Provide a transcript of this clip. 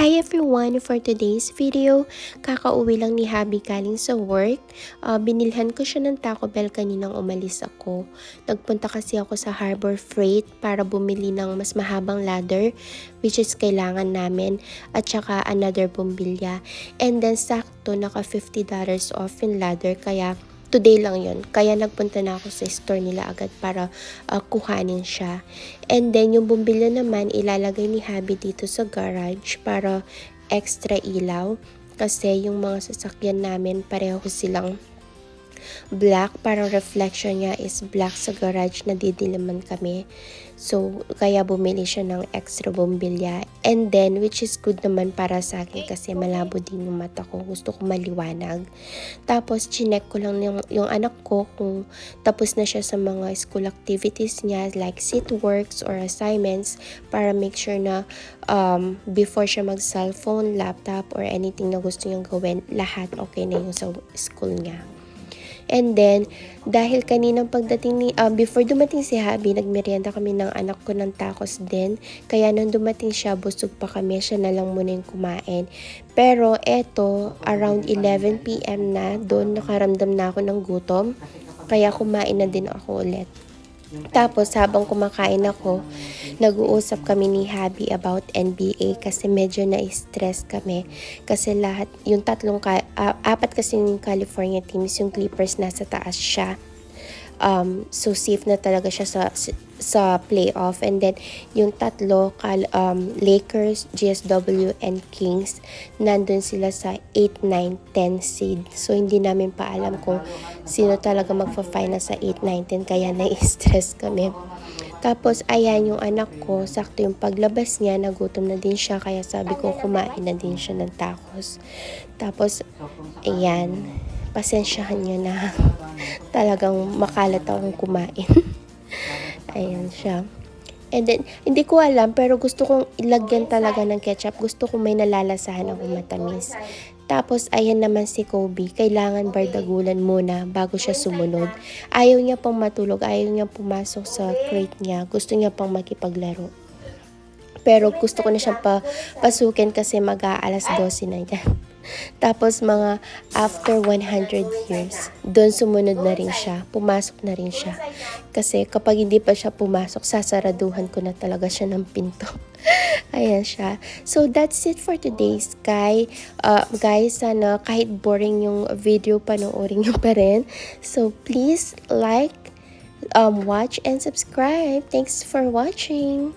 Hi everyone! For today's video, kakauwi lang ni Habi galing sa work. Binilhan ko siya ng Taco Bell kaninang umalis ako. Nagpunta kasi ako sa Harbor Freight para bumili ng mas mahabang ladder, which is kailangan namin, at saka another bumbilya. And then sakto, naka $50 off yung ladder, kaya today lang yon. Kaya nagpunta na ako sa store nila agad para kuhanin siya. And then yung bumbilya naman ilalagay ni Habi dito sa garage para extra ilaw. Kasi yung mga sasakyan namin pareho silang black, parang reflection niya is black sa garage, nadidiliman kami. So, kaya bumili siya ng extra bumbilya. And then, which is good naman para sa akin kasi malabo din yung mata ko. Gusto ko maliwanag. Tapos, chinek ko lang yung anak ko kung tapos na siya sa mga school activities niya like seat works or assignments para make sure na before siya mag-cellphone, laptop, or anything na gusto niyang gawin, lahat okay na yung sa school niya. And then, dahil kaninang pagdating before dumating si Habi, nagmerienda kami ng anak ko ng tacos din. Kaya nung dumating siya, busog pa kami, siya na lang muna yung kumain. Pero eto, around 11 PM na, doon nakaramdam na ako ng gutom. Kaya kumain na din ako ulit. Tapos habang kumakain ako, nag-uusap kami ni Habi about NBA kasi medyo na-stress kami. Kasi lahat, yung apat kasi yung California teams, yung Clippers nasa taas siya. So safe na talaga siya sa playoff. And then yung tatlo, Lakers, GSW, and Kings, nandun sila sa 8, 9, 10 seed. So hindi namin pa alam kung sino talaga magpa-final sa 8, 9, 10, kaya na-stress kami. Tapos ayan yung anak ko, sakto yung paglabas niya, nagutom na din siya, kaya sabi ko kumain na din siya ng tacos. Tapos ayan, pasensyahan niyo na talagang makalat akong kumain. Ayan siya. And then, hindi ko alam, pero gusto kong ilagyan talaga ng ketchup. Gusto kong may nalalasahan akong matamis. Tapos, ayan naman si Kobe. Kailangan bardagulan muna bago siya sumunod. Ayaw niya pang matulog. Ayaw niya pumasok sa crate niya. Gusto niya pang makipaglaro. Pero gusto ko na siyang pasukin kasi mag-aalas 12 na yan. Tapos mga after 100 years, doon sumunod na rin siya. Pumasok na rin siya. Kasi kapag hindi pa siya pumasok, sasaraduhan ko na talaga siya ng pinto. Ayan siya. So that's it for today's guys, sana kahit boring yung video, panoorin nyo pa rin. So please like, watch, and subscribe. Thanks for watching.